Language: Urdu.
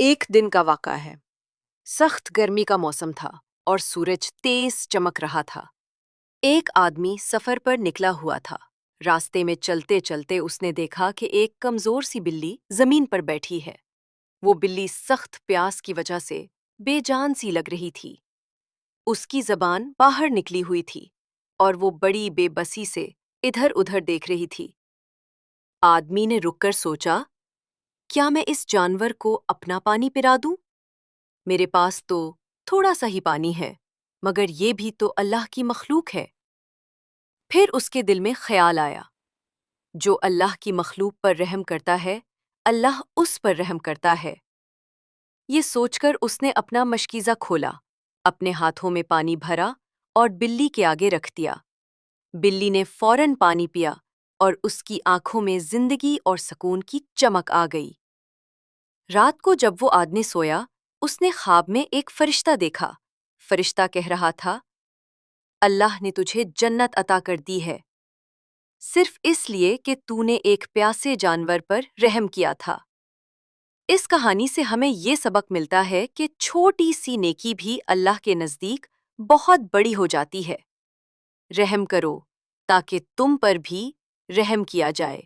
ایک دن کا واقعہ ہے۔ سخت گرمی کا موسم تھا اور سورج تیز چمک رہا تھا۔ ایک آدمی سفر پر نکلا ہوا تھا۔ راستے میں چلتے چلتے اس نے دیکھا کہ ایک کمزور سی بلی زمین پر بیٹھی ہے۔ وہ بلی سخت پیاس کی وجہ سے بے جان سی لگ رہی تھی۔ اس کی زبان باہر نکلی ہوئی تھی اور وہ بڑی بے بسی سے ادھر ادھر دیکھ رہی تھی۔ آدمی نے رک کر سوچا، کیا میں اس جانور کو اپنا پانی پلا دوں؟ میرے پاس تو تھوڑا سا ہی پانی ہے، مگر یہ بھی تو اللہ کی مخلوق ہے۔ پھر اس کے دل میں خیال آیا، جو اللہ کی مخلوق پر رحم کرتا ہے، اللہ اس پر رحم کرتا ہے۔ یہ سوچ کر اس نے اپنا مشکیزہ کھولا، اپنے ہاتھوں میں پانی بھرا اور بلی کے آگے رکھ دیا۔ بلی نے فوراً پانی پیا اور اس کی آنکھوں میں زندگی اور سکون کی چمک آ گئی۔ رات کو جب وہ آدمی سویا، اس نے خواب میں ایک فرشتہ دیکھا۔ فرشتہ کہہ رہا تھا، اللہ نے تجھے جنت عطا کر دی ہے، صرف اس لیے کہ تو نے ایک پیاسے جانور پر رحم کیا تھا۔ اس کہانی سے ہمیں یہ سبق ملتا ہے کہ چھوٹی سی نیکی بھی اللہ کے نزدیک بہت بڑی ہو جاتی ہے۔ رحم کرو تاکہ تم پر بھی رحم کیا جائے۔